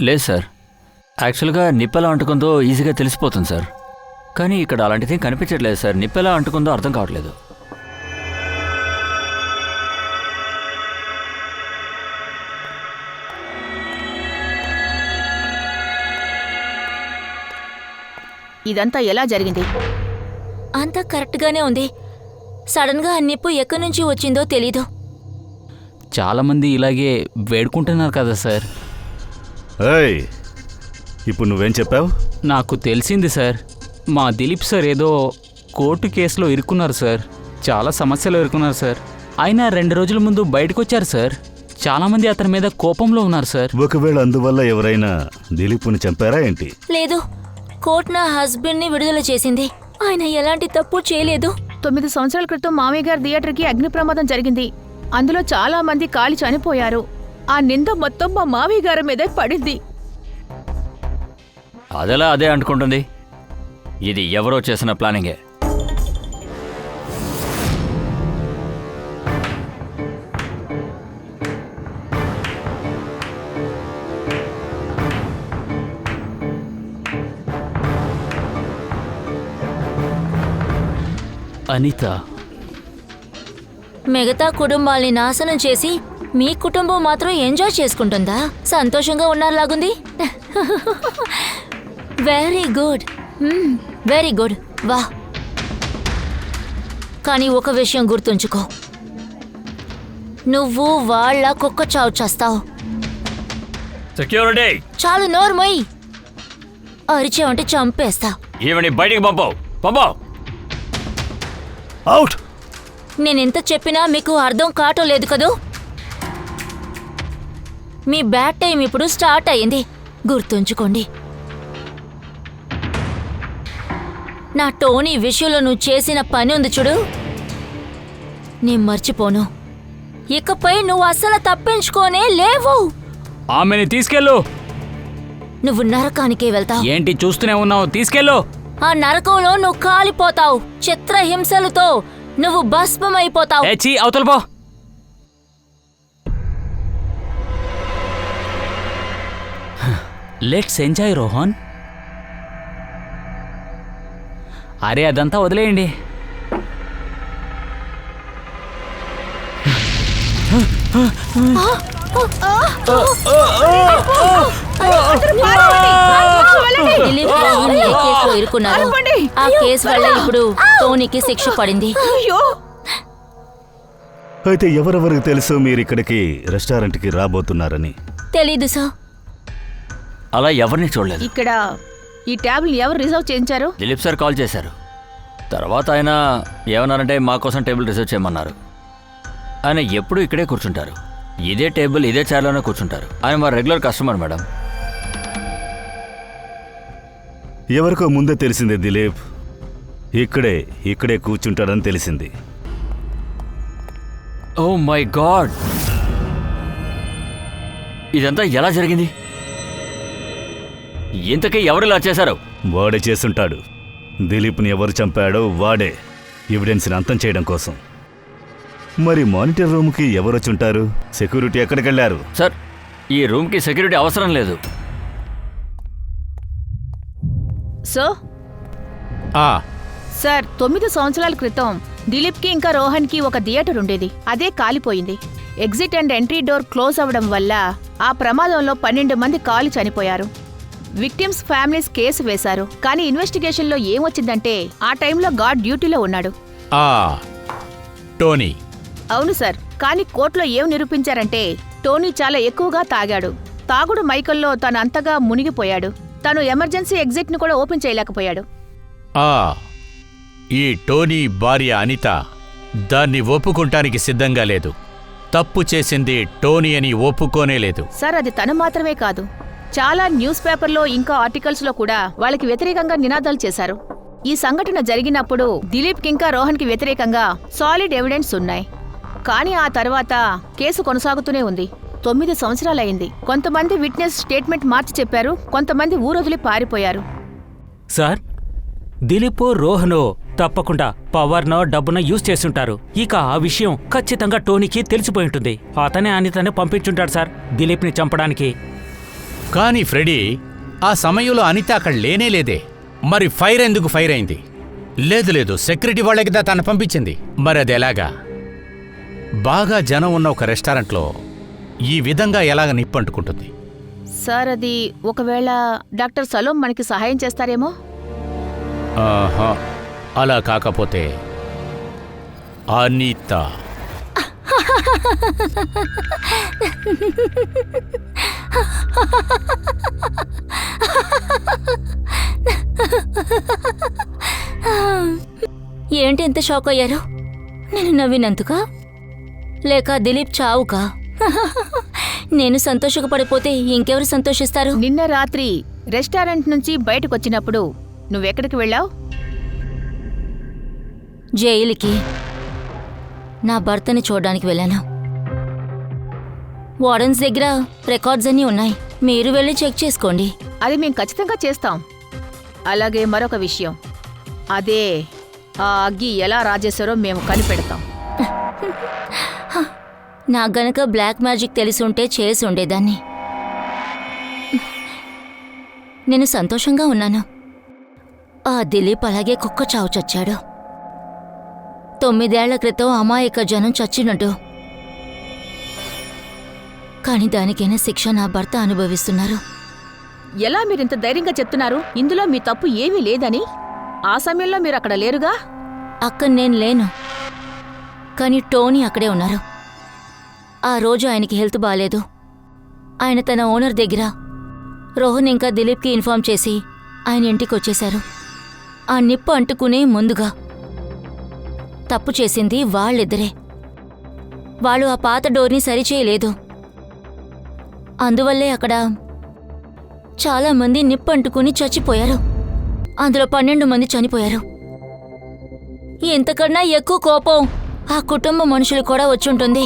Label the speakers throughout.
Speaker 1: లేదు సార్, యాక్చువల్గా నిప్పెలా అంటుకుందో ఈజీగా తెలిసిపోతుంది సార్. కానీ ఇక్కడ అలాంటిది కనిపించట్లేదు సార్. నిప్పెలా అంటుకుందో అర్థం కావట్లేదు.
Speaker 2: ఇదంతా ఎలా జరిగింది?
Speaker 3: అంతా కరెక్ట్గానే ఉంది. సడన్గా ఆ నిప్పు ఎక్కడి నుంచి వచ్చిందో తెలీదు.
Speaker 4: చాలామంది ఇలాగే వేడుకుంటున్నారు కదా సార్.
Speaker 5: ఏయ్, ఇప్పుడు నువ్వేం చెప్పావు?
Speaker 4: నాకు తెలిసింది సార్, మా దిలీప్ సార్ ఏదో కోర్టు కేసులో ఇరుక్కున్నారు సార్. చాలా సమస్యలు ఇరుక్కున్నారు సార్. అయినా 2 రోజుల ముందు బయటకు వచ్చారు సార్. చాలామంది అతని మీద కోపంలో ఉన్నారు సార్.
Speaker 5: ఒకవేళ అందువల్ల ఎవరైనా దిలీప్ని చంపారా ఏంటి?
Speaker 3: లేదు, కోర్టు నా హస్బెండ్ని విడుదల చేసింది. ఆయన ఎలాంటి తప్పు చేయలేదు.
Speaker 2: 9 సంవత్సరాల క్రితం మామయ్య గారి థియేటర్కి అగ్ని ప్రమాదం జరిగింది. అందులో చాలా మంది కాలి చనిపోయారు. ఆ నింద మొత్తం మా మామయ్య గారి మీదే పడింది.
Speaker 1: అదెలా అదే అనుకుంటుంది? ఇది ఎవరో చేసిన ప్లానింగే.
Speaker 4: అనిత
Speaker 3: మిగతా కుటుంబాల్ని నాశనం చేసి మీ కుటుంబం మాత్రం ఎంజాయ్ చేసుకుంటుందా? సంతోషంగా ఉన్నారులాగుంది. Very good, very good. వా, కానీ ఒక విషయం గుర్తుంచుకో, నువ్వు వాళ్ళ కుక్క చావు చేస్తావు.
Speaker 1: సెక్యూరిటీ,
Speaker 3: చాలు నోర్మోయ్. అరిచావంటే చంపేస్తా.
Speaker 1: ఈవెని బయటికి పంపో.
Speaker 5: అవుట్.
Speaker 3: నేనెంత చెప్పినా మీకు అర్థం కావటం లేదు కదూ. మీ బ్యాడ్ టైం ఇప్పుడు స్టార్ట్ అయ్యింది, గుర్తుంచుకోండి. నా టోనీ విషయంలో నువ్వు చేసిన పని ఉంది చూడు, నేను మర్చిపోను. ఇకపై నువ్వు అస్సలు తప్పించుకోనే లేవు.
Speaker 4: ఆమెని తీసుకెళ్ళు.
Speaker 3: నువ్వు నరకానికే వెళ్తావు.
Speaker 4: ఏంటి చూస్తూనే ఉన్నావు? తీసుకెళ్ళు.
Speaker 3: ఆ నరకంలో నువ్వు కాలిపోతావు. చిత్రహింసలతో నువ్వు భస్మమైపోతావు.
Speaker 4: అవతల పో. Let's enjoy Rohan. అరే అదంతా వదిలేయండి.
Speaker 3: దిలీప్ రోహన్ ఏ కేసులో ఇరుక్కున్నారు? ఆ కేసు వల్ల ఇప్పుడు టోనీకి శిక్ష పడింది.
Speaker 5: అయితే ఎవరెవరికి తెలుసు మీరు ఇక్కడికి రెస్టారెంట్కి రాబోతున్నారని?
Speaker 3: తెలీదు సార్.
Speaker 1: అలా ఎవరిని చూడలేదు.
Speaker 2: ఇక్కడ ఈ ట్యాబ్లు ఎవరు రిజర్వ్ చేయించారు?
Speaker 1: దిలీప్ సార్ కాల్ చేశారు. తర్వాత ఆయన ఏమన్నారంటే మా కోసం టేబుల్ రిజర్వ్ చేయమన్నారు. ఆయన ఎప్పుడూ ఇక్కడే కూర్చుంటారు. ఇదే టేబుల్ ఇదే చైర్లోనే కూర్చుంటారు. ఆయన మా రెగ్యులర్ కస్టమర్ మేడం.
Speaker 5: ఎవరికో ముందే తెలిసిందే దిలీప్ ఇక్కడే కూర్చుంటాడని తెలిసింది.
Speaker 1: ఓ మై గాడ్, ఇదంతా ఎలా జరిగింది? ఇంతకీ ఎవరిలా చేశారు?
Speaker 5: వాడే చేసుంటాడు. దిలీప్ని ఎవరు చంపాడో వాడే, ఎవిడెన్స్ని అంతం చేయడం కోసం. మరి మానిటర్ రూమ్కి ఎవరొచ్చుంటారు? సెక్యూరిటీ ఎక్కడికెళ్లారు?
Speaker 1: సార్, ఈ రూమ్కి సెక్యూరిటీ అవసరం లేదు.
Speaker 2: సార్ 9 సంవత్సరాల క్రితం దిలీప్కి ఇంకా రోహన్కి ఒక థియేటర్ ఉండేది. అదే కాలిపోయింది. Exit and entry door close అవ్వడం వల్ల ఆ ప్రమాదంలో 12 మంది కాలి చనిపోయారు. విక్టిమ్స్ ఫ్యామిలీస్ కేసు వేశారు. కానీ ఇన్వెస్టిగేషన్లో ఏమొచ్చిందంటే ఆ టైంలో గాడ్ డ్యూటీలో ఉన్నాడు.
Speaker 6: టోనీ.
Speaker 2: అవును సార్, కానీ కోర్టులో ఏం నిరూపించారంటే టోనీ చాలా ఎక్కువగా తాగాడు. తాగుడు మైకల్లో తను అంతగా మునిగిపోయాడు. తను ఎమర్జెన్సీ ఎగ్జిట్ను కూడా ఓపెన్ చేయలేకపోయాడు.
Speaker 6: ఈ టోనీ భార్య అనిత దాన్ని ఒప్పుకుంటానికి సిద్ధంగా లేదు. తప్పు చేసింది టోనీ అని ఒప్పుకోనే లేదు.
Speaker 2: సార్, అది తను మాత్రమే కాదు, చాలా న్యూస్ పేపర్లో ఇంకా ఆర్టికల్స్లో కూడా వాళ్ళకి వ్యతిరేకంగా నినాదాలు చేశారు. ఈ సంఘటన జరిగినప్పుడు దిలీప్కి ఇంకా రోహన్కి వ్యతిరేకంగా సాలిడ్ ఎవిడెన్స్ ఉన్నాయి. కానీ ఆ తర్వాత కేసు కొనసాగుతూనే ఉంది. 9 సంవత్సరాలయ్యింది. కొంతమంది విట్నెస్ స్టేట్మెంట్ మార్చి చెప్పారు, కొంతమంది ఊరొదిలి పారిపోయారు.
Speaker 7: సార్, దిలీపో రోహనో తప్పకుండా పవర్నో డబ్బునో యూజ్ చేస్తుంటారు. ఇక ఆ విషయం ఖచ్చితంగా టోనీకి తెలిసిపోయి ఉంటుంది. అతనే అనితనే పంపించుంటాడు సార్ దిలీప్ని చంపడానికి.
Speaker 6: కానీ ఫ్రెడీ, ఆ సమయంలో అనిత అక్కడ లేనే. మరి ఫైర్ ఎందుకు ఫైర్ అయింది? లేదు, సెక్యూరిటీ వాళ్ళకి తను పంపించింది. మరి అది ఎలాగా? బాగా జనం ఉన్న ఒక రెస్టారెంట్లో ఈ విధంగా ఎలాగ నిప్పంటుకుంటుంది?
Speaker 2: సార్, అది ఒకవేళ డాక్టర్ సలోమ్ మనకి సహాయం చేస్తారేమో.
Speaker 6: ఆహా, అలా కాకపోతే అనిత.
Speaker 3: ఏంటి ఎంత షాక్ అయ్యారు? నేను నవ్వినందుకా లేక దిలీప్ చావుకా? నేను సంతోషపడిపోతే ఇంకెవరు సంతోషిస్తారు?
Speaker 2: నిన్న రాత్రి రెస్టారెంట్ నుంచి బయటకొచ్చినప్పుడు నువ్వెక్కడికి వెళ్ళావు?
Speaker 3: జైలుకి నా భర్తని చూడడానికి వెళ్ళాను. వార్డెన్స్ దగ్గర రికార్డ్స్ అన్నీ ఉన్నాయి, మీరు వెళ్ళి చెక్ చేసుకోండి.
Speaker 2: అది మేం ఖచ్చితంగా చేస్తాం. అలాగే మరొక విషయం, అదే ఆ అగ్గి ఎలా రాజేశారో మేము కనిపెడతాం.
Speaker 3: నాకు గనక బ్లాక్ మ్యాజిక్ తెలిసి ఉంటే చేసి ఉండేదాన్ని. నేను సంతోషంగా ఉన్నాను. ఆ దిలీప్ అలాగే కుక్క చావు చచ్చాడు. 9 ఏళ్ల క్రితం అమాయక జనం చచ్చినట్టు. కానీ దానికైనా శిక్ష నా భర్త అనుభవిస్తున్నారు.
Speaker 2: ఎలా మీరింత ధైర్యంగా చెప్తున్నారు? ఇందులో మీ తప్పు ఏమీ లేదని. ఆ సమయంలో మీరు అక్కడ లేరుగా.
Speaker 3: అక్కడ నేను లేను, కానీ టోనీ అక్కడే ఉన్నారు. ఆ రోజు ఆయనకి హెల్త్ బాలేదు. ఆయన తన ఓనర్ దగ్గర రోహన్ ఇంకా దిలీప్కి ఇన్ఫార్మ్ చేసి ఆయన ఇంటికి వచ్చేశారు. ఆ నిప్పు అంటుకునే ముందుగా. తప్పు చేసింది వాళ్ళిద్దరే. వాళ్ళు ఆ పాత డోర్ని సరిచేయలేదు. అందువల్లే అక్కడ చాలా మంది నిప్పు అంటుకుని చచ్చిపోయారు. అందులో 12 మంది చనిపోయారు. ఇంతకన్నా ఎక్కువ కోపం ఆ కుటుంబ మనుషులు కూడా వచ్చుంటుంది.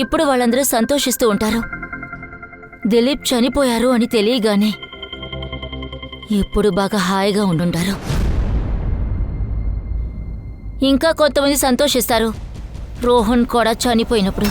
Speaker 3: ఇప్పుడు వాళ్ళందరూ సంతోషిస్తూ ఉంటారు. దిలీప్ చనిపోయారు అని తెలియగానే ఇప్పుడు బాగా హాయిగా ఉండుంటారు. ఇంకా కొంతమంది సంతోషిస్తారు రోహన్ కూడా చనిపోయినప్పుడు.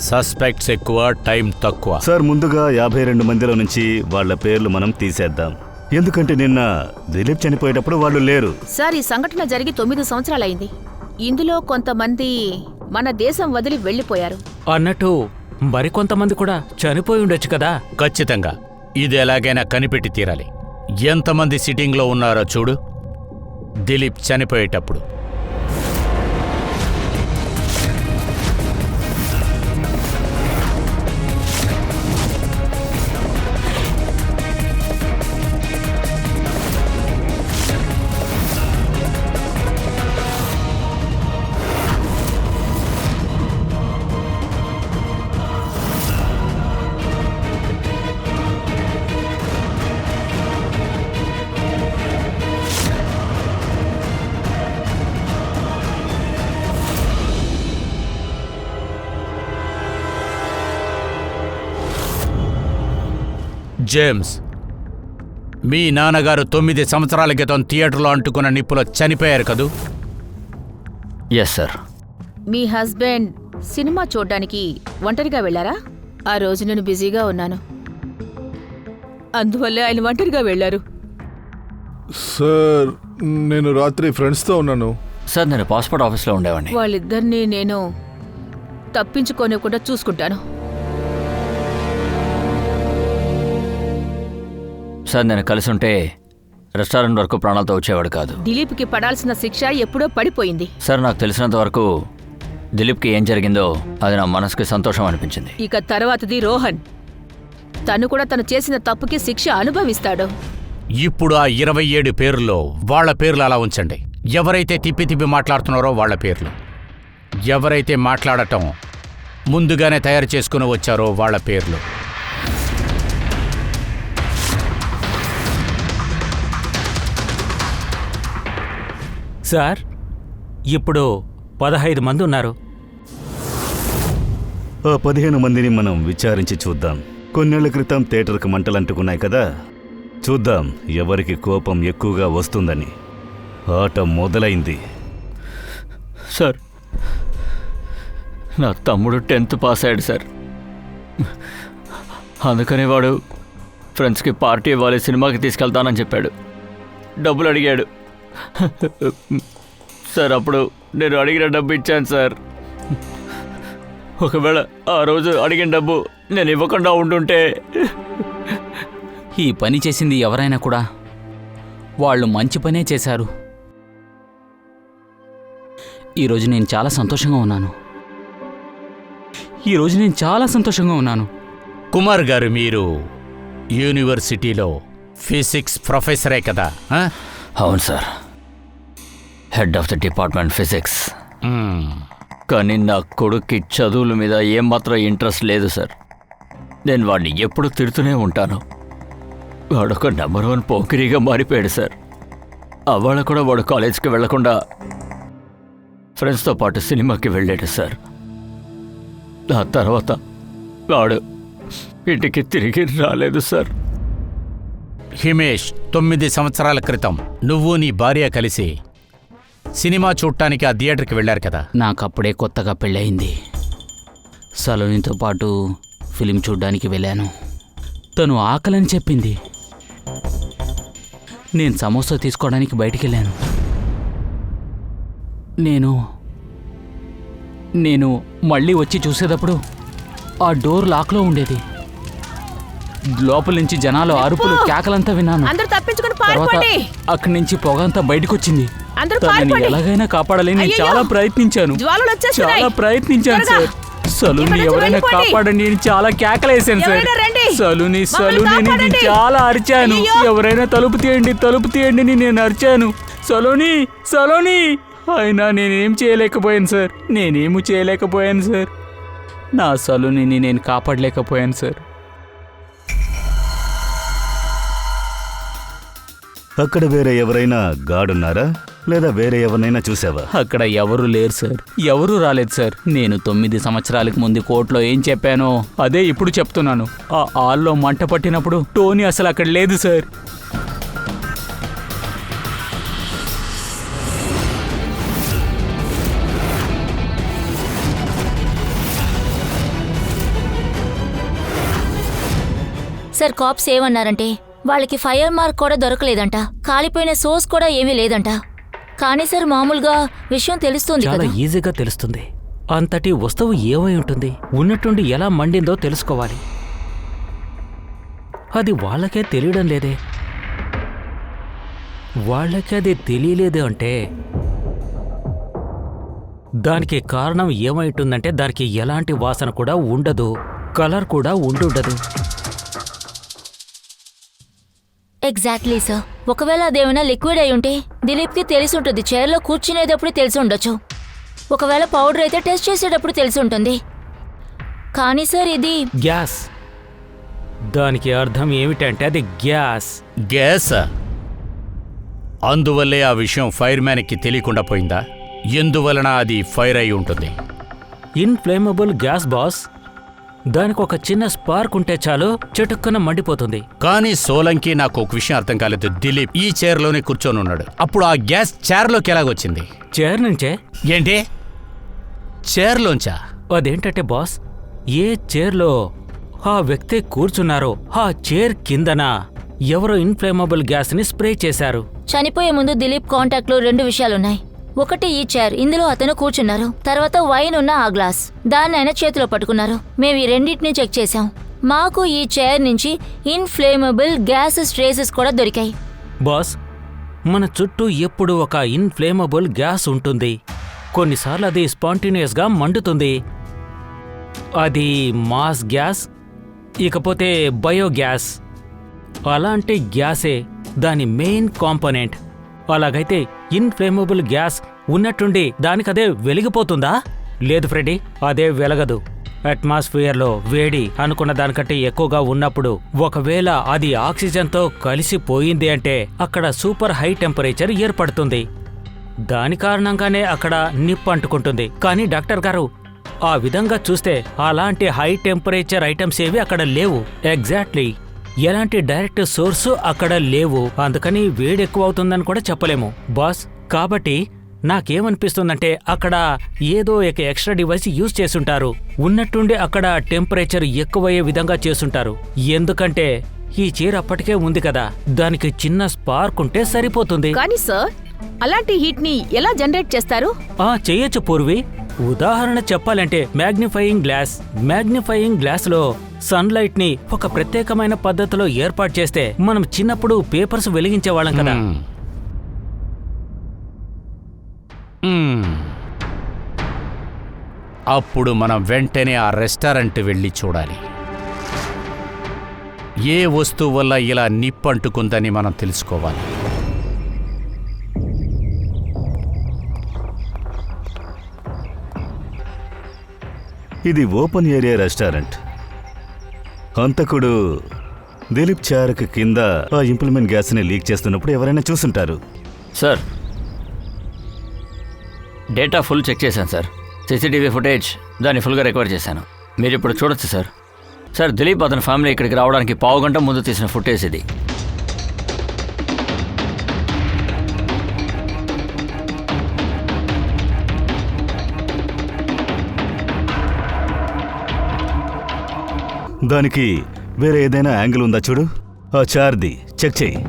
Speaker 6: సస్పెక్ట్స్ ఎక్కువ, టైం తక్కువ.
Speaker 5: సార్, ముందుగా 52 మందిలో నుంచి వాళ్ళ పేర్లు మనం తీసేద్దాం. ఎందుకంటే నిన్న దిలీప్ చనిపోయేటప్పుడు వాళ్ళు లేరు.
Speaker 2: సార్, ఈ సంఘటన జరిగి 9 సంవత్సరాలైంది. ఇందులో కొంతమంది మన దేశం వదిలి వెళ్ళిపోయారు.
Speaker 7: అన్నట్టు మరికొంతమంది కూడా చనిపోయి ఉండొచ్చు కదా.
Speaker 6: ఖచ్చితంగా ఇది ఎలాగైనా కనిపెట్టి తీరాలి. ఎంతమంది సిట్టింగ్లో ఉన్నారో చూడు. దిలీప్ చనిపోయేటప్పుడు జేమ్స్, మీ నాన్నగారు 9 సంవత్సరాల క్రితం థియేటర్లో అంటుకున్న నిప్పులో చనిపోయారు కదూ?
Speaker 1: Yes sir.
Speaker 2: మీ హస్బెండ్ సినిమా చూడ్డానికి ఒంటరిగా వెళ్ళారా? ఆ రోజు నేను బిజీగా ఉన్నాను, అందువల్లే ఆయన ఒంటరిగా వెళ్ళారు.
Speaker 8: సార్, నేను రాత్రి ఫ్రెండ్స్తో ఉన్నాను.
Speaker 1: సార్, నేను పాస్పోర్ట్ ఆఫీస్లో ఉండేవాడిని.
Speaker 2: వాళ్ళిద్దరినీ నేను తప్పించుకోనివ్వకుండా చూసుకుంటాను.
Speaker 1: సార్, నేను కలిసి ఉంటే రెస్టారెంట్ వరకు ప్రాణాలతో వచ్చేవాడు కాదు.
Speaker 2: దిలీప్కి పడాల్సిన శిక్ష ఎప్పుడో పడిపోయింది.
Speaker 1: సార్, నాకు తెలిసినంత వరకు దిలీప్కి ఏం జరిగిందో అది నా మనసుకి సంతోషం అనిపించింది.
Speaker 2: ఇక తర్వాతది రోహన్. తను కూడా తను చేసిన తప్పుకి శిక్ష అనుభవిస్తాడు.
Speaker 6: ఇప్పుడు ఆ 27 పేర్లో వాళ్ళ పేర్లు అలా ఉంచండి. ఎవరైతే తిప్పి మాట్లాడుతున్నారో వాళ్ళ పేర్లు, ఎవరైతే మాట్లాడటం ముందుగానే తయారు చేసుకుని వచ్చారో వాళ్ళ పేర్లు.
Speaker 7: సార్, ఇప్పుడు 15 మంది ఉన్నారు.
Speaker 5: ఆ 15 మందిని మనం విచారించి చూద్దాం. కొన్నేళ్ల క్రితం థియేటర్కి మంటలు అంటుకున్నాయి కదా, చూద్దాం ఎవరికి కోపం ఎక్కువగా వస్తుందని. ఆట మొదలైంది.
Speaker 1: సార్, నా తమ్ముడు 10th పాస్ అయ్యాడు సార్. అందుకని వాడు ఫ్రెండ్స్కి పార్టీ ఇవ్వాలి, సినిమాకి తీసుకెళ్తానని చెప్పాడు. డబ్బులు అడిగాడు సార్. అప్పుడు నేను అడిగిన డబ్బు ఇచ్చాను సార్. ఒకవేళ ఆ రోజు అడిగిన డబ్బు నేను ఇవ్వకుండా ఉండుంటే
Speaker 4: ఈ పని చేసింది ఎవరైనా కూడా వాళ్ళు మంచి పనే చేశారు. ఈరోజు నేను చాలా సంతోషంగా ఉన్నాను.
Speaker 6: కుమార్ గారు, మీరు యూనివర్సిటీలో ఫిజిక్స్ ప్రొఫెసరే కదా?
Speaker 1: అవును sir, head of the department physics. కానీ నా కొడుక్కి చదువుల మీద ఏమాత్రం ఇంట్రెస్ట్ లేదు సార్. నేను వాడిని ఎప్పుడు తిడుతూనే ఉంటాను. వాడొక నెంబర్ 1 పోకిరీగా మారిపోయాడు సార్. అవాళ కూడా వాడు కాలేజ్కి వెళ్లకుండా ఫ్రెండ్స్తో పాటు సినిమాకి వెళ్ళాడు సార్. ఆ తర్వాత వాడు ఇంటికి తిరిగి రాలేదు సార్.
Speaker 6: హిమేష్, 9 సంవత్సరాల క్రితం నువ్వు నీ భార్య కలిసి సినిమా చూడటానికి ఆ థియేటర్కి వెళ్ళారు కదా?
Speaker 4: నాకప్పుడే కొత్తగా పెళ్ళయింది. సలోనితో పాటు ఫిలిం చూడ్డానికి వెళ్ళాను. తను ఆకలని చెప్పింది. నేను సమోసా తీసుకోవడానికి బయటికెళ్ళాను. నేను మళ్ళీ వచ్చి చూసేటప్పుడు ఆ డోర్ లాక్లో ఉండేది. లోపల నుంచి జనాలు అరుపులు, కేకలంతా విన్నాను.
Speaker 2: అందరూ తప్పించుకుని
Speaker 4: తర్వాత
Speaker 2: పారిపోండి.
Speaker 4: అక్కడి నుంచి పొగంతా బయటకొచ్చింది.
Speaker 2: అందరూ
Speaker 4: తనని
Speaker 2: పారిపోండి.
Speaker 4: ఎలాగైనా కాపాడాలని నేను
Speaker 2: అయ్యయ్యో!
Speaker 4: చాలా ప్రయత్నించాను.
Speaker 2: జ్వాలలు వచ్చేస్తున్నాయి.
Speaker 4: చాలా ప్రయత్నించాను
Speaker 2: త్వరగా.
Speaker 4: సార్. సలూని
Speaker 2: ఇక్కడి నుంచి
Speaker 4: ఎవరైనా
Speaker 2: వెళ్ళిపోండి.
Speaker 4: కాపాడండి అని చాలా కేకలేసాను సార్.
Speaker 2: ఎవరైనా రండి.
Speaker 4: సలూని
Speaker 2: మమ్మల్ని
Speaker 4: అని
Speaker 2: కాపాడండి.
Speaker 4: చాలా అరిచాను.
Speaker 2: అయ్యయ్యో!
Speaker 4: ఎవరైనా తలుపు తీయండి అని నేను అరిచాను. సలోని అయినా నేనేం చేయలేకపోయాను సార్. నా సలూనిని నేను కాపాడలేకపోయాను సార్.
Speaker 5: అక్కడ వేరే ఎవరైనా గార్డున్నారా, లేదా వేరే ఎవరినైనా చూసావా?
Speaker 4: అక్కడ ఎవరు లేరు సార్. ఎవరూ రాలేదు సార్. నేను 9 సంవత్సరాలకు ముందు కోర్టులో ఏం చెప్పానో అదే ఇప్పుడు చెప్తున్నాను. ఆ హాల్లో మంట పట్టినప్పుడు టోనీ అసలు అక్కడ లేదు సార్.
Speaker 3: సార్, కాప్స్ ఏమన్నారంటే వాళ్ళకి ఫైర్ మార్క్ కూడా దొరకలేదంట. కాలిపోయిన సోర్స్ కూడా ఏమీ లేదంట. కానీ సార్, మామూలుగా విషయం తెలుస్తుంది
Speaker 7: చాలా
Speaker 3: కదా.
Speaker 7: ఈజీగా తెలుస్తుంది. అంతటి వస్తువు ఏమై ఉంటుంది, ఉన్నట్టుండి ఎలా మండిందో తెలుసుకోవాలి. అది వాళ్ళకే తెలియడం లేదే. వాళ్ళకి అది తెలియలేదు అంటే దానికి కారణం ఏమై ఉంటుందంటే దానికి ఎలాంటి వాసన కూడా ఉండదు, కలర్ కూడా ఉండుండదు.
Speaker 3: Exactly sir. ఒకవేళ అదేమైనా లిక్విడ్ అయి ఉంటే దిలీప్కి తెలిసి ఉంటుంది. చైర్లో కూర్చునేటప్పుడు తెలిసి ఉండొచ్చు. ఒకవేళ పౌడర్ అయితే టెస్ట్ చేసేటప్పుడు తెలిసి ఉంటుంది. కానీ సార్, ఇది
Speaker 7: గ్యాస్. దానికి అర్థం ఏమిటంటే అది గ్యాస్.
Speaker 6: గ్యాస్. అందువల్లే ఆ విషయం ఫైర్ మ్యాన్కి తెలియకుండా పోయిందా? ఎందువలన అది ఫైర్ అయి ఉంటుంది?
Speaker 7: Inflammable gas boss. దానికి ఒక చిన్న స్పార్క్ ఉంటే చాలు, చెటుక్కన మండిపోతుంది.
Speaker 6: కానీ సోలంకి నాకు ఒక విషయం అర్థం కాలేదు. దిలీప్ ఈ చైర్లోనే కూర్చొని ఉన్నాడు. అప్పుడు ఆ గ్యాస్ చైర్లోకి ఎలాగొచ్చింది?
Speaker 7: చైర్ నుంచే.
Speaker 6: ఏంటి? చైర్లోంచా?
Speaker 7: అదేంటంటే బాస్, ఏ చైర్లో ఆ వ్యక్తి కూర్చున్నారో ఆ చైర్ కిందన ఎవరో ఇన్ఫ్లేమబుల్ గ్యాస్ని స్ప్రే చేశారు.
Speaker 3: చనిపోయే ముందు దిలీప్ కాంటాక్ట్లో 2 విషయాలున్నాయి. ఒకటి ఈ చైర్, ఇందులో అతను కూర్చున్నారు. తర్వాత వైన్ ఉన్న ఆ గ్లాస్, దాన్ని ఆయన చేతిలో పట్టుకున్నారు. మేము ఈ రెండింటిని చెక్ చేశాం. మాకు ఈ చైర్ నుంచి ఇన్ఫ్లేమబుల్ గ్యాసెస్ ట్రేసెస్ కూడా దొరికాయి.
Speaker 7: బాస్, మన చుట్టూ ఎప్పుడు ఒక ఇన్ఫ్లేమబుల్ గ్యాస్ ఉంటుంది. కొన్నిసార్లు అది స్పాంటేనియస్గా మండుతుంది. అది మాస్ గ్యాస్, ఇకపోతే బయోగ్యాస్. అలాంటి గ్యాసే దాని మెయిన్ కాంపోనెంట్. అలాగైతే ఇన్ఫ్లేమబుల్ గ్యాస్ ఉన్నట్టుండి దానికదే వెలిగిపోతుందా? లేదు ఫ్రెడీ, అదే వెలగదు. అట్మాస్ఫియర్లో వేడి అనుకున్న దానికంటే ఎక్కువగా ఉన్నప్పుడు ఒకవేళ అది ఆక్సిజన్తో కలిసిపోయింది అంటే అక్కడ సూపర్ హై టెంపరేచర్ ఏర్పడుతుంది. దాని కారణంగానే అక్కడ నిప్పు అంటుకుంటుంది. కానీ డాక్టర్ గారు, ఆ విధంగా చూస్తే అలాంటి హై టెంపరేచర్ ఐటమ్స్ ఏవి అక్కడ లేవు. ఎగ్జాక్ట్లీ ఎలాంటి డైరెక్ట్ సోర్సు అక్కడ లేవు, అందుకని వేడి ఎక్కువ అవుతుందని కూడా చెప్పలేము బాస్. కాబట్టి నాకేమనిపిస్తుందంటే అక్కడ ఏదో ఒక ఎక్స్ట్రా డివైస్ యూజ్ చేసుంటారు. ఉన్నట్టుండి అక్కడ టెంపరేచర్ ఎక్కువయ్యే విధంగా చేసుంటారు. ఎందుకంటే ఈ చీర అప్పటికే ఉంది కదా, దానికి చిన్న స్పార్క్ ఉంటే సరిపోతుంది.
Speaker 2: కానీ సార్, అలాంటి హీట్ ని ఎలా జనరేట్ చేస్తారు?
Speaker 7: చెయ్యొచ్చు పూర్వి. ఉదాహరణ చెప్పాలంటే మ్యాగ్నిఫైయింగ్ గ్లాస్ లో సన్లైట్ ని ఒక ప్రత్యేకమైన పద్ధతిలో ఏర్పాటు చేస్తే మనం చిన్నప్పుడు పేపర్స్ వెలిగించేవాళ్ళం కదా.
Speaker 6: అప్పుడు మనం వెంటనే ఆ రెస్టారెంట్ వెళ్ళి చూడాలి. ఏ వస్తువు వల్ల ఇలా నిప్పంటుకుందని మనం తెలుసుకోవాలి.
Speaker 5: ఇది ఓపెన్ ఏరియా రెస్టారెంట్. హంతకుడు దిలీప్ చారుకు కింద ఆ ఇంప్లిమెంట్ గ్యాస్ని లీక్ చేస్తున్నప్పుడు ఎవరైనా చూసుంటారు.
Speaker 1: సార్, డేటా ఫుల్ చెక్ చేశాను సార్. సీసీటీవీ ఫుటేజ్ దాన్ని ఫుల్గా రికవర్ చేశాను. మీరు ఇప్పుడు చూడొచ్చు సార్. సార్, దిలీప్ అతని ఫ్యామిలీ ఇక్కడికి రావడానికి 15 గంట ముందు తీసిన ఫుటేజ్ ఇది.
Speaker 5: దానికి వేరే ఏదైనా యాంగిల్ ఉందా చూడు. ఆ చార్ది చెక్ చెయ్యి.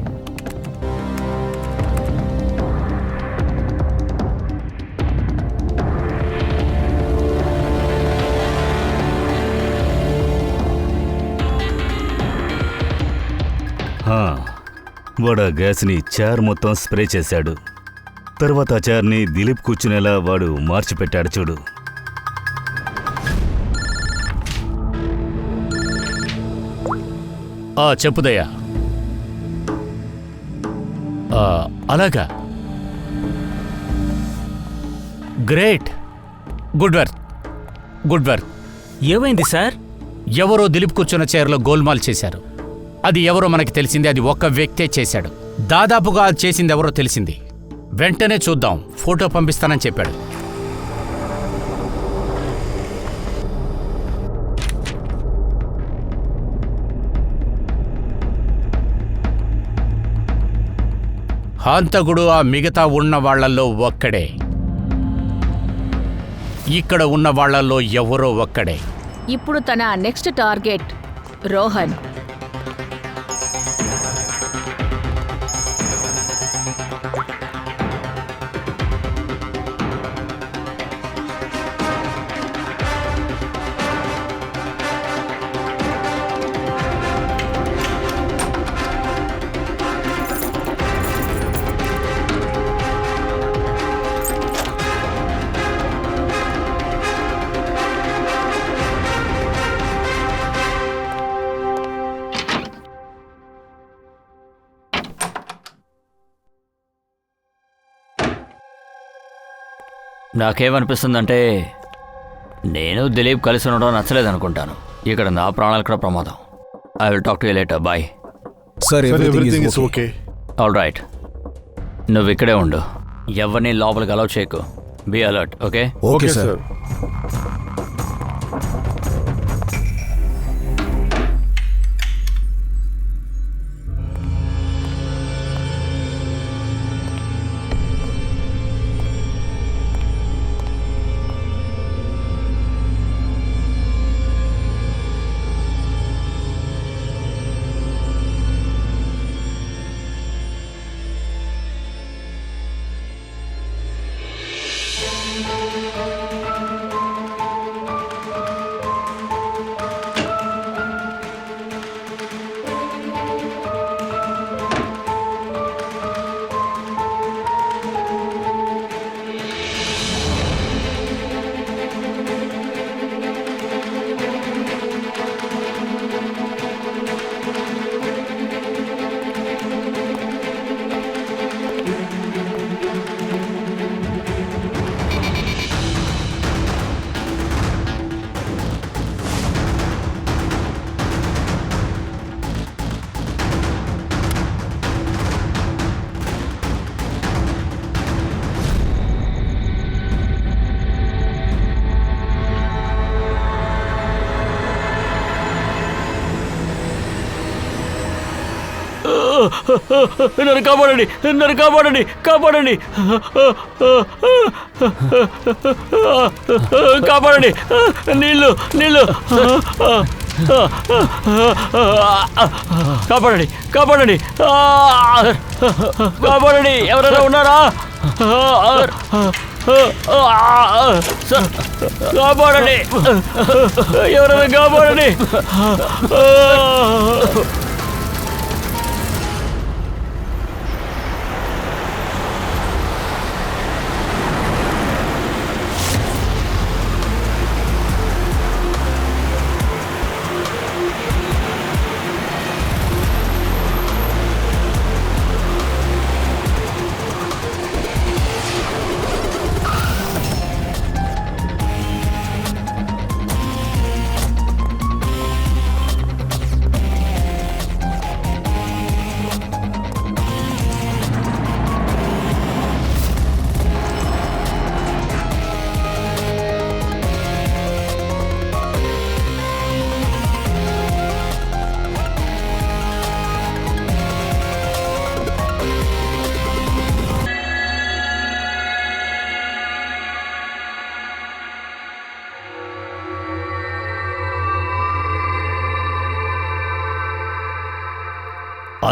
Speaker 5: వాడు ఆ గ్యాస్ని చార్ మొత్తం స్ప్రే చేశాడు. తర్వాత ఆ చార్ని దిలీప్ కూర్చునేలా వాడు మార్చిపెట్టాడు చూడు.
Speaker 6: చెప్పుదయ్యా. అలాగా, గ్రేట్, గుడ్ వర్క్.
Speaker 7: ఏమైంది సార్?
Speaker 6: ఎవరో దిలీప్ కూర్చున్న చైర్లో గోల్మాల్ చేశారు. అది ఎవరో మనకి తెలిసింది. అది ఒక్క వ్యక్తే చేశాడు. దాదాపుగా చేసింది ఎవరో తెలిసింది. వెంటనే చూద్దాం, ఫోటో పంపిస్తానని చెప్పాడు. హంతకుడు ఆ మిగతా ఉన్న వాళ్లల్లో ఒక్కడే. ఇక్కడ ఉన్న వాళ్లల్లో ఎవరో ఒక్కడే.
Speaker 2: ఇప్పుడు తన నెక్స్ట్ టార్గెట్ రోహన్.
Speaker 1: నాకేమనిపిస్తుందంటే నేను దిలీప్ కలిసి ఉండడం నచ్చలేదనుకుంటాను. ఇక్కడ నా ప్రాణాలు కూడా ప్రమాదం. I will talk to you later. Bye.
Speaker 8: Sir, everything is okay.
Speaker 1: All right, నువ్వు ఇక్కడే ఉండు. ఎవరిని లోపలికి అలౌ చేయకు. Be alert. Okay?
Speaker 8: Okay sir.
Speaker 1: నన్ను కాపాడండి, నన్ను కాపాడండి, కాపాడండి, కాపాడండి, నీళ్ళు నీళ్ళు, కాపాడండి, కాపాడండి, కాపాడండి, ఎవరైనా ఉన్నారా? కాపాడండి, ఎవరైనా కాపాడండి.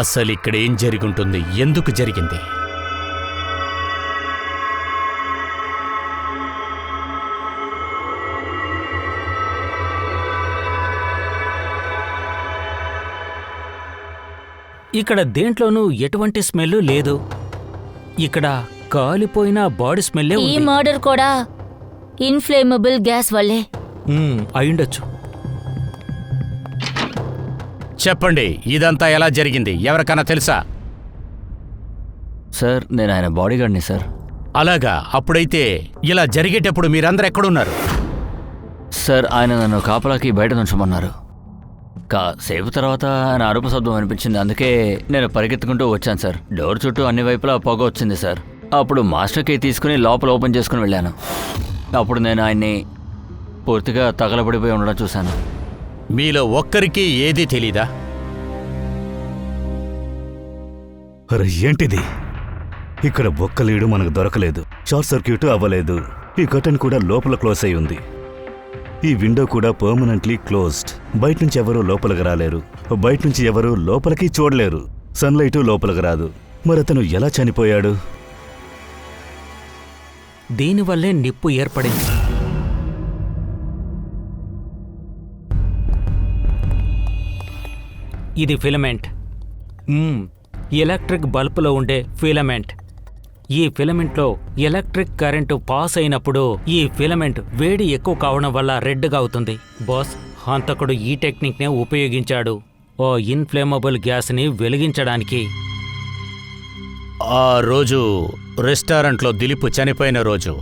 Speaker 6: అసలు ఇక్కడ ఏం జరుగుంటుంది? ఎందుకు జరిగింది?
Speaker 7: ఇక్కడ దేంట్లోనూ ఎటువంటి స్మెల్ లేదు. ఇక్కడ కాలిపోయిన బాడీ స్మెల్లే
Speaker 3: ఈ
Speaker 7: ఉంది.
Speaker 3: మర్డర్ కూడా ఇన్ఫ్లేమబుల్ గ్యాస్ వల్లే.
Speaker 7: అయిండొచ్చు.
Speaker 6: చెప్పండి, ఇదంతా ఎలా జరిగింది? ఎవరికైనా తెలుసా?
Speaker 1: సార్, నేను ఆయన బాడీగార్డ్ని సార్.
Speaker 6: అలాగా? అప్పుడైతే ఇలా జరిగేటప్పుడు మీరందరూ ఎక్కడున్నారు?
Speaker 1: సార్, ఆయన నన్ను కాపలాకి బయట నుంచమన్నారు. కాసేపు తర్వాత ఆయన అరుపు శబ్దం అనిపించింది. అందుకే నేను పరిగెత్తుకుంటూ వచ్చాను సార్. డోర్ చుట్టూ అన్ని వైపులా పొగ వచ్చింది సార్. అప్పుడు మాస్టర్ కీ తీసుకుని లోపల ఓపెన్ చేసుకుని వెళ్ళాను. అప్పుడు నేను ఆయన్ని పూర్తిగా తగలబడిపోయి ఉండడం చూశాను.
Speaker 6: మీలో ఒక్కరికి ఏదీ తెలీదా?
Speaker 5: అరే ఏంటిది? ఇక్కడ ఒక్క లీడు మనకు దొరకలేదు. షార్ట్ సర్క్యూట్ అవ్వలేదు. ఈ కర్టన్ కూడా లోపల క్లోజ్ అయి ఉంది. ఈ విండో కూడా పర్మనెంట్లీ క్లోజ్డ్. బయట నుంచి ఎవరూ లోపలికి రాలేరు. బయట నుంచి ఎవరూ లోపలికి చూడలేరు. సన్లైటు లోపలికి రాదు. మరతను ఎలా చనిపోయాడు?
Speaker 7: దీనివల్లే నిప్పు ఏర్పడింది. ఇది ఫిలమెంట్. ఎలక్ట్రిక్ బల్బులో ఉండే ఫిలమెంట్. ఈ ఫిలమెంట్లో ఎలక్ట్రిక్ కరెంటు పాస్ అయినప్పుడు ఈ ఫిలమెంట్ వేడి ఎక్కువ కావడం వల్ల రెడ్గా అవుతుంది. బాస్, హంతకుడు ఈ టెక్నిక్నే ఉపయోగించాడు ఓ ఇన్ఫ్లేమబుల్ గ్యాస్ని వెలిగించడానికి.
Speaker 6: ఆ రోజు రెస్టారెంట్లో దిలీప్ చనిపోయిన రోజు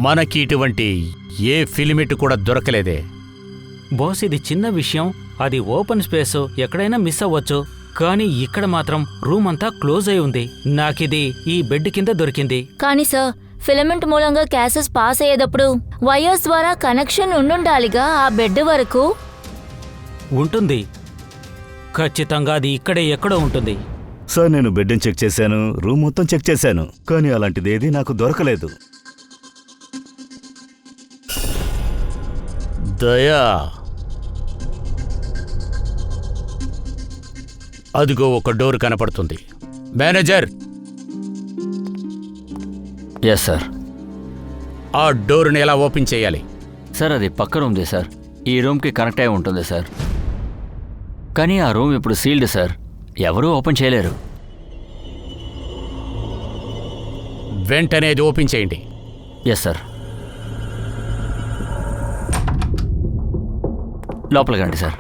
Speaker 6: మనకి ఇటువంటి ఏ ఫిలిమిట్ కూడా దొరకలేదే.
Speaker 7: బాస్, ఇది చిన్న విషయం. అది ఓపెన్ స్పేస్, ఎక్కడైనా మిస్ అవ్వచ్చు. కానీ ఇక్కడ మాత్రం రూమ్ అంతా క్లోజ్ అయి ఉంది. నాకిది ఈ బెడ్ కింద దొరికింది.
Speaker 3: కానీ సార్, ఫిలమెంట్ మూలంగా గ్యాసెస్ పాస్ అయ్యేటప్పుడు వైర్స్ ద్వారా కనెక్షన్ ఉండుండాలిగా ఆ బెడ్ వరకు.
Speaker 7: ఉంటుంది, ఖచ్చితంగా అది ఇక్కడే ఎక్కడో ఉంటుంది.
Speaker 5: సార్, నేను బెడ్ని చెక్ చేశాను, రూమ్ మొత్తం చెక్ చేశాను, కానీ అలాంటిదేదీ నాకు దొరకలేదు.
Speaker 6: దయా, అదిగో ఒక డోర్ కనపడుతుంది. Manager,
Speaker 1: yes sir.
Speaker 6: ఆ డోర్ని ఎలా ఓపెన్ చేయాలి?
Speaker 1: సార్, అది పక్క రూమ్ది సార్. ఈ రూమ్కి కనెక్ట్ అయి ఉంటుంది సార్. కానీ ఆ రూమ్ ఇప్పుడు సీల్డ్ సార్. ఎవరూ ఓపెన్ చేయలేరు.
Speaker 6: వెంటనే అది ఓపెన్ చేయండి.
Speaker 1: Yes sir. లోపలికి రండి సార్.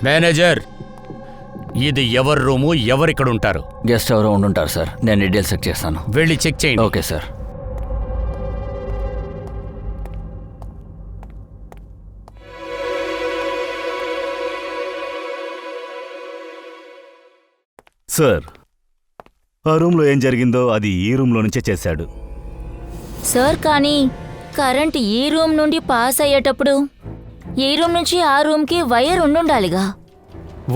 Speaker 6: మేనేజర్, ఇది ఎవరి రూము? ఎవరిక్కడ ఉంటారు?
Speaker 1: గెస్ట్ ఎవరో ఉండుంటారు సార్. నేను డీటెయిల్స్ చెక్ చేస్తాను.
Speaker 6: వెళ్ళి చెక్ చేయండి.
Speaker 1: Okay sir.
Speaker 5: సార్, ఆ రూమ్లో ఏం జరిగిందో అది ఈ రూమ్లో నుంచే చేశాడు.
Speaker 3: సార్ కానీ కరెంట్ ఈ రూమ్ నుండి పాస్ అయ్యేటప్పుడు ఈ రూమ్ నుంచి ఆ రూమ్కి వైర్ ఉండుండాలిగా.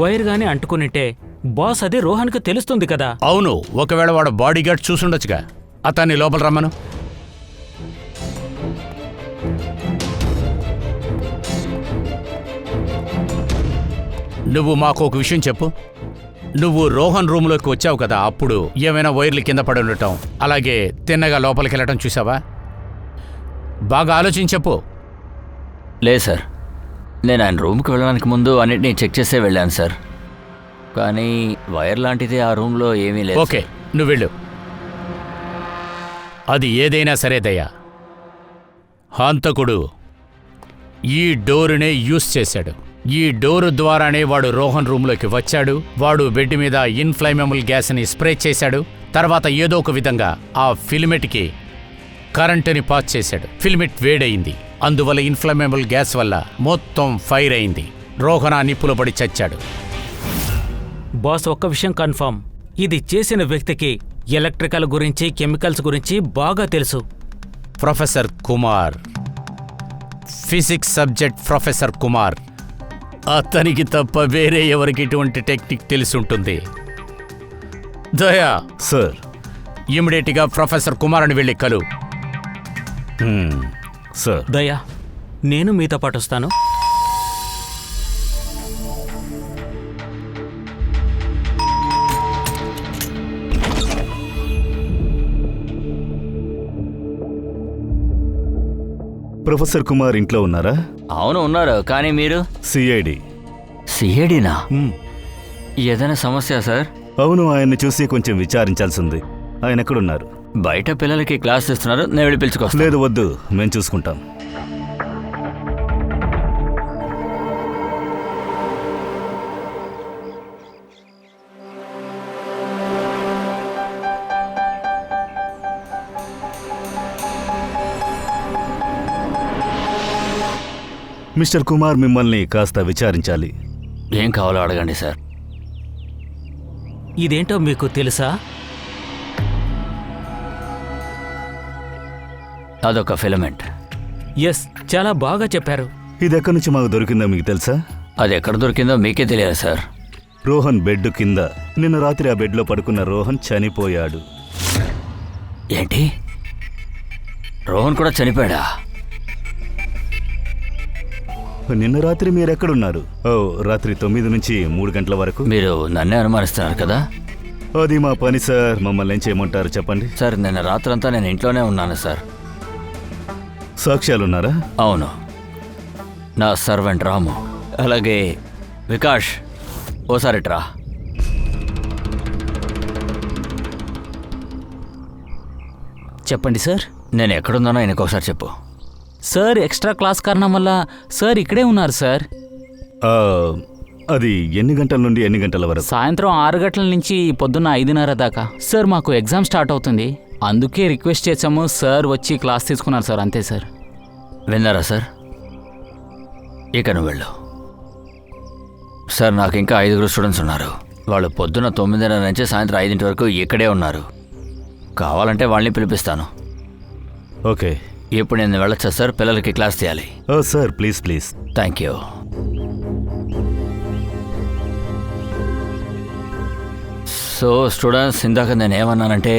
Speaker 7: వైర్ గాని అంటుకునింటే బాస్ అది రోహన్కి తెలుస్తుంది కదా.
Speaker 6: అవును, ఒకవేళ వాడు బాడీ గార్డ్ చూసుండొచ్చుగా. అతన్ని లోపల రమ్మను. నువ్వు మాకు ఒక విషయం చెప్పు. నువ్వు రోహన్ రూమ్లోకి వచ్చావు కదా, అప్పుడు ఏమైనా వైర్లు కింద పడి ఉండటం, అలాగే తిన్నగా లోపలికి వెళ్ళటం చూసావా? బాగా ఆలోచించి చెప్పు.
Speaker 1: లేదు సార్, నేను ఆయన రూమ్కి వెళ్ళడానికి ముందు అన్నిటినీ చెక్ చేసే వెళ్ళాను సార్. కానీ వైర్ లాంటిది ఆ రూమ్లో ఏమీ లేదు.
Speaker 6: ఓకే, నువ్వు వెళ్ళు. అది ఏదైనా సరే దయ్యా, హంతకుడు ఈ డోరునే యూజ్ చేశాడు. ఈ డోరు ద్వారానే వాడు రోహన్ రూమ్లోకి వచ్చాడు. వాడు బెడ్ మీద ఇన్ఫ్లైమబుల్ గ్యాస్ని స్ప్రే చేశాడు. తర్వాత ఏదో ఒక విధంగా ఆ ఫిలమెంట్కి కరెంటుని పాస్ చేశాడు. ఫిలమెంట్ వేడయింది. అందువల్ల ఇన్ఫ్లమేబుల్ గ్యాస్ వల్ల మొత్తం ఫైర్ అయింది. రోహన్ ఆ నిప్పులో పడి చచ్చాడు.
Speaker 7: బాస్ ఒక్క విషయం కన్ఫర్మ్, ఇది చేసిన వ్యక్తికి ఎలక్ట్రికల్ గురించి కెమికల్స్ గురించి బాగా తెలుసు.
Speaker 6: Professor Kumar, physics subject professor Kumar. అతనికి తప్ప వేరే ఎవరికి ఇటువంటి టెక్నిక్ తెలిసుంటుంది. దయా
Speaker 5: సార్,
Speaker 6: ఇమిడియట్గా ప్రొఫెసర్ కుమార్ అని వెళ్ళి కలు.
Speaker 5: సార్.
Speaker 7: దయా, నేను మీతో పాటు వస్తాను.
Speaker 5: ప్రొఫెసర్ కుమార్ ఇంట్లో ఉన్నారా?
Speaker 1: అవును ఉన్నారు, కానీ మీరు
Speaker 5: సిఐడి.
Speaker 1: సిఐడినా? ఏదైనా సమస్య సార్?
Speaker 5: అవును, ఆయన్ని చూసి కొంచెం విచారించాల్సి ఉంది. ఆయన ఎక్కడున్నారు?
Speaker 1: బయట పిల్లలకి క్లాస్ ఇస్తున్నారు, నేను వెళ్ళి పిలుచుకొస్తాను.
Speaker 5: లేదు, వద్దు, మేము చూసుకుంటాం. మిస్టర్ కుమార్, మిమ్మల్ని కాస్త విచారించాలి.
Speaker 1: ఏం కావాలో అడగండి సార్.
Speaker 7: ఇదేంటో మీకు తెలుసా?
Speaker 1: అదొక ఫిలమెంట్.
Speaker 7: ఎస్, చాలా బాగా చెప్పారు.
Speaker 5: ఇది ఎక్కడి నుంచి మాకు దొరికిందో మీకు తెలుసా?
Speaker 1: అది ఎక్కడ దొరికిందో మీకే తెలియదు సార్.
Speaker 5: రోహన్ బెడ్ కింద. నిన్న రాత్రి ఆ బెడ్లో పడుకున్న రోహన్ చనిపోయాడు.
Speaker 1: ఏంటి? రోహన్ కూడా చనిపోయాడా?
Speaker 5: నిన్న రాత్రి మీరెక్కడున్నారు? ఓ, రాత్రి 9 నుంచి 3 గంటల వరకు.
Speaker 1: మీరు నన్నే అనుమానిస్తున్నారు కదా?
Speaker 5: అది మా పని సార్. మమ్మల్ని ఏం చేయమంటారు చెప్పండి.
Speaker 1: సార్, నిన్న రాత్రంతా నేను ఇంట్లోనే ఉన్నాను సార్.
Speaker 5: సాక్ష్యాలున్నారా?
Speaker 1: అవును, నా సర్వెంట్ రాము, అలాగే వికాష్. ఓసారి ట్రా.
Speaker 4: చెప్పండి సార్.
Speaker 1: నేను ఎక్కడున్నానో ఆయనకు ఒకసారి చెప్పు.
Speaker 4: సార్, ఎక్స్ట్రా క్లాస్ కారణం వల్ల సార్ ఇక్కడే ఉన్నారు సార్.
Speaker 5: అది ఎన్ని గంటల నుండి ఎన్ని గంటల వరకు?
Speaker 4: సాయంత్రం 6 గంటల నుంచి పొద్దున్న 5:30 దాకా. సార్, మాకు ఎగ్జామ్ స్టార్ట్ అవుతుంది, అందుకే రిక్వెస్ట్ చేసాము. సార్ వచ్చి క్లాస్ తీసుకున్నారు సార్, అంతే సార్.
Speaker 1: విన్నారా సార్? ఇక నువ్వు వెళ్ళు. సార్, నాకు ఇంకా 5 స్టూడెంట్స్ ఉన్నారు. వాళ్ళు పొద్దున్న 9:30 నుంచి సాయంత్రం 5 వరకు ఇక్కడే ఉన్నారు. కావాలంటే వాళ్ళని పిలిపిస్తాను.
Speaker 5: ఓకే.
Speaker 1: ఇప్పుడు నేను వెళ్ళొచ్చా సార్? పిల్లలకి క్లాస్ తీయాలి.
Speaker 5: Oh sir, please please.
Speaker 1: Thank you. So students, ఇందాక నేను ఏమన్నానంటే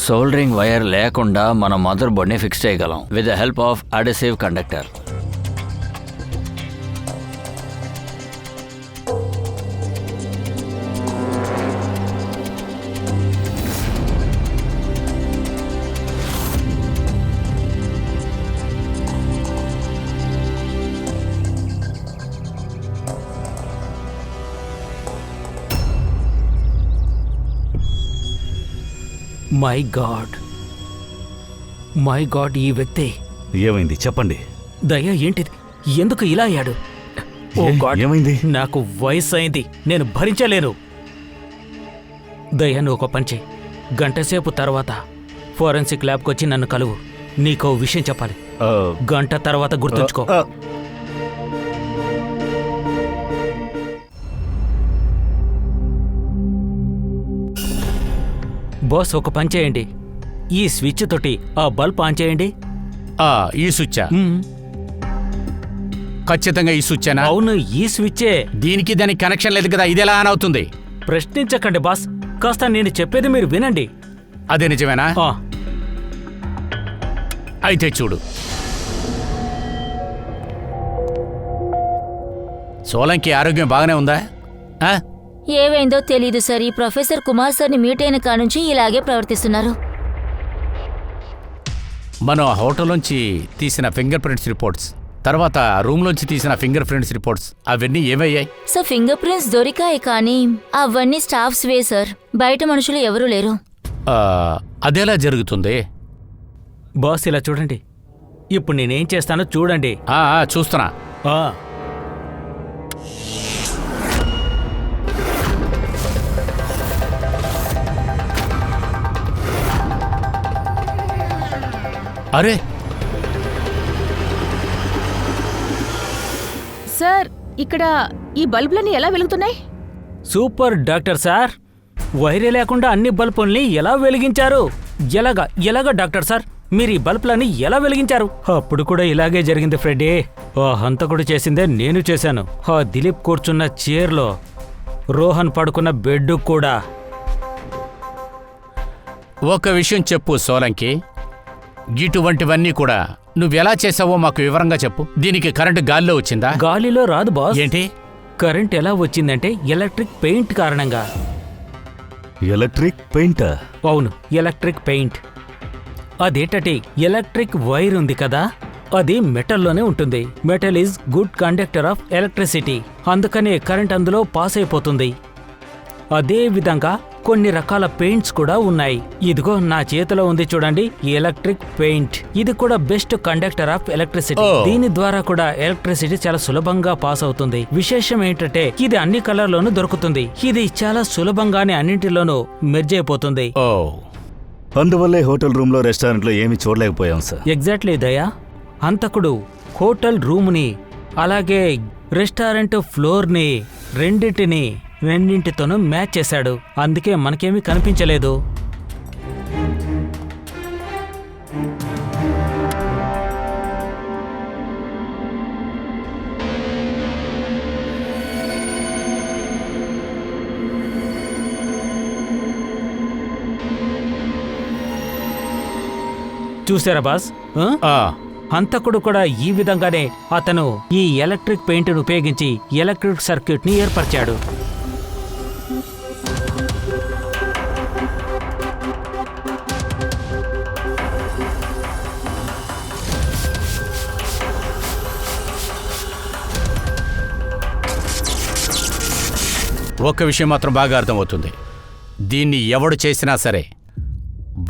Speaker 1: సోల్డరింగ్ వైర్ లేకుండా మన మదర్ బోర్డ్ని ఫిక్స్ చేయగలం with the help of adhesive conductor.
Speaker 7: My god, ఈ వ్యక్తి.
Speaker 5: ఏమైంది చెప్పండి.
Speaker 7: దయా, ఏంటిది? ఎందుకు ఇలా అయ్యాడు? ఓ గాడ్,
Speaker 5: ఏమైంది?
Speaker 7: నాకు వయసు అయింది, నేను భరించలేను. దయా, నువ్వు ఒక పని చేయి. గంటసేపు తర్వాత ఫోరెన్సిక్ ల్యాబ్కి వచ్చి నన్ను కలువు. నీకో విషయం చెప్పాలి. గంట తర్వాత గుర్తుంచుకో. బాస్ ఒక పని చేయండి, ఈ స్విచ్ తోటి ఆ బల్బ్ ఆన్ చేయండి.
Speaker 6: ఈ స్విచ్చా?
Speaker 7: మ్మ్.
Speaker 6: ఖచ్చితంగా ఈ స్విచ్చేనా?
Speaker 7: అవును, ఈ స్విచ్చే.
Speaker 6: దీనికి దానికి కనెక్షన్ లేదు కదా, ఇది ఎలా ఆన్ అవుతుంది?
Speaker 7: ప్రశ్నించకండి బాస్, కాస్త నేను చెప్పేది మీరు వినండి.
Speaker 6: అదే నిజమేనా?
Speaker 7: ఆ,
Speaker 6: అయితే చూడు. సోలంకి ఆరోగ్యం బాగానే ఉందా? ఆ?
Speaker 3: ఏవైందో తెలీదు సార్. ఈ ప్రొఫెసర్ కుమార్ సార్ని మీట్ అయిన కానుంచి ఇలాగే ప్రవర్తిస్తున్నారు.
Speaker 6: మనం ఆ హోటల్లోంచి తీసిన ఫింగర్ ప్రింట్స్ రిపోర్ట్స్, తర్వాత రూమ్లోంచి తీసిన ఫింగర్ ప్రింట్స్ రిపోర్ట్స్ అవన్నీ ఏమయ్యాయి?
Speaker 3: సార్ ఫింగర్ ప్రింట్స్ దొరికాయి, కానీ అవన్నీ స్టాఫ్స్ వే సార్. బయట మనుషులు ఎవరూ లేరు.
Speaker 6: అదెలా జరుగుతుంది?
Speaker 7: బాస్ ఇలా చూడండి, ఇప్పుడు నేనేం చేస్తానో చూడండి.
Speaker 6: చూస్తున్నా.
Speaker 7: ఆ,
Speaker 6: అరే,
Speaker 2: సార్, ఇక్కడ ఈ బల్బులన్నీ ఎలా వెలుగుతున్నాయి?
Speaker 7: సూపర్ డాక్టర్ సార్, వైరే లేకుండా అన్ని బల్బుల్ని ఎలా వెలిగించారు? ఎలాగా డాక్టర్ సార్, మీరు ఈ బల్బులని ఎలా వెలిగించారు? అప్పుడు కూడా ఇలాగే జరిగింది ఫ్రెడ్డీ. ఆ హంతకుడు చేసిందే నేను చేశాను. ఆ దిలీప్ కూర్చున్న చైర్లో, రోహన్ పడుకున్న బెడ్ కూడా.
Speaker 6: ఒక విషయం చెప్పు సోలంకి, ఇటువంటివన్నీ కూడా నువ్వెలా చేసావో మాకు వివరంగా చెప్పు. దీనికి కరెంటు గాలిలో వచ్చిందా?
Speaker 7: గాలిలో రాదు బాస్.
Speaker 6: ఏంటి?
Speaker 7: కరెంట్ ఎలా వచ్చిందంటే ఎలక్ట్రిక్ పెయింట్ కారణంగా.
Speaker 5: ఎలక్ట్రిక్ పెయింటా?
Speaker 7: అవును, ఎలక్ట్రిక్ పెయింట్. అదేంటంటే ఎలక్ట్రిక్ వైర్ ఉంది కదా, అది మెటల్లోనే ఉంటుంది. Metal is good conductor of electricity, అందుకనే కరెంట్ అందులో పాస్ అయిపోతుంది. అదే విధంగా కొన్ని రకాల పెయింట్స్ కూడా ఉన్నాయి. ఇదిగో నా చేతిలో ఉంది చూడండి, ఎలక్ట్రిక్ పెయింట్. ఇది కూడా బెస్ట్ కండక్టర్ ఆఫ్ ఎలక్ట్రిసిటీ. దీని ద్వారా కూడా ఎలక్ట్రిసిటీ చాలా సులభంగా పాస్ అవుతుంది. విశేషం ఏంటంటే ఇది అన్ని కలర్లోనూ దొరుకుతుంది. ఇది చాలా సులభంగానే అన్నింటిలోనూ మెర్జ్ అయిపోతుంది.
Speaker 5: అందువల్లే హోటల్ రూమ్ లో, రెస్టారెంట్ లో ఏమీ చూడలేకపోయాం సార్.
Speaker 7: ఎగ్జాక్ట్లీ దయా. హంతకుడు హోటల్ రూమ్ని అలాగే రెస్టారెంట్ ఫ్లోర్ని రెండింటితోనూ మ్యాచ్ చేశాడు. అందుకే మనకేమీ కనిపించలేదు. చూసారా బాస్, హంతకుడు కూడా ఈ విధంగానే అతను ఈ ఎలక్ట్రిక్ పెయింట్ను ఉపయోగించి ఎలక్ట్రిక్ సర్క్యూట్ని ఏర్పరిచాడు.
Speaker 6: ఒక విషయం మాత్రం బాగా అర్థమవుతుంది, దీన్ని ఎవడు చేసినా సరే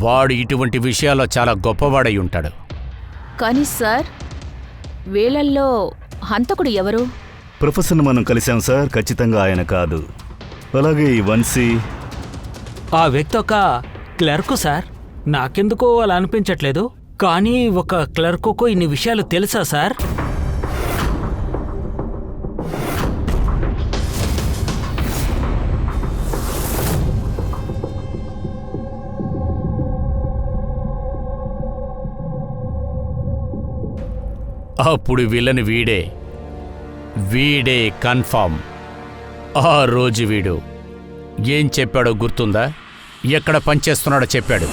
Speaker 6: వాడు ఇటువంటి విషయాల్లో చాలా గొప్పవాడై ఉంటాడు.
Speaker 2: కానీ సార్, వీళ్ళల్లో హంతకుడు ఎవరు?
Speaker 5: ప్రొఫెసర్ని మనం కలిసాం సార్, ఖచ్చితంగా ఆయన కాదు. అలాగే ఈ వంశీ,
Speaker 7: ఆ వ్యక్తి ఒక క్లర్కు సార్. నాకెందుకో అలా అనిపించట్లేదు, కానీ ఒక క్లర్కుకు ఇన్ని విషయాలు తెలుసా సార్?
Speaker 6: అప్పుడు విలన్ వీడే కన్ఫామ్. ఆ రోజు వీడు ఏం చెప్పాడో గుర్తుందా? ఎక్కడ పనిచేస్తున్నాడో చెప్పాడు.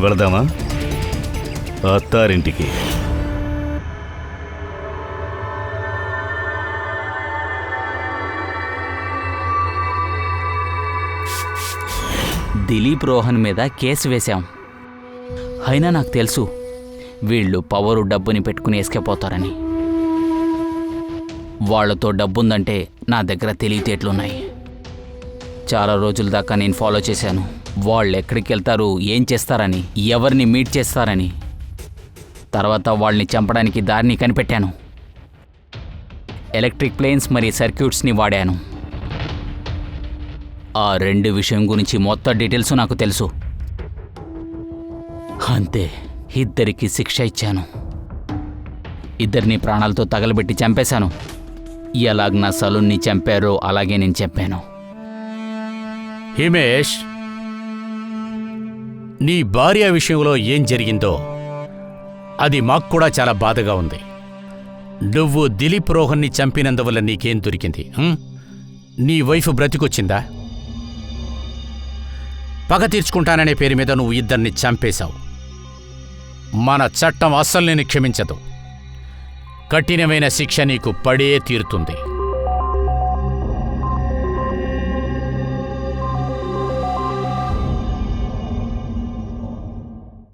Speaker 5: వెళదామా అత్తారింటికి?
Speaker 4: దిలీప్ రోహన్ మీద కేసు వేశాం. అయినా నాకు తెలుసు వీళ్ళు పవరు డబ్బుని పెట్టుకుని వేసుకెపోతారని. వాళ్లతో డబ్బుందంటే నా దగ్గర తెలివితేటలున్నాయి. చాలా రోజుల దాకా నేను ఫాలో చేశాను. వాళ్ళు ఎక్కడికి వెళ్తారు, ఏం చేస్తారని, ఎవరిని మీట్ చేస్తారని. తర్వాత వాళ్ళని చంపడానికి దారిని కనిపెట్టాను. ఎలక్ట్రిక్ ప్లేన్స్ మరియు సర్క్యూట్స్ని వాడాను. ఆ 2 విషయం గురించి మొత్తం డీటెయిల్స్ నాకు తెలుసు. అంతే, ఇద్దరికి శిక్ష ఇచ్చాను. ఇద్దరిని ప్రాణాలతో తగలబెట్టి చంపేశాను. ఎలాగ నా సలూన్ని చంపారో అలాగే నేను చెప్పాను.
Speaker 6: హిమేష్, నీ భార్య విషయంలో ఏం జరిగిందో అది మాకు కూడా చాలా బాధగా ఉంది. నువ్వు దిలీప్ రోహన్ని చంపినందువల్ల నీకేం దొరికింది? నీ వైఫ్ బ్రతికొచ్చిందా? పగ తీర్చుకుంటాననే పేరు మీద నువ్వు ఇద్దరిని చంపేశావు. మన చట్టం అస్సలు నేను క్షమించదు. కఠినమైన శిక్ష నీకు పడే తీరుతుంది.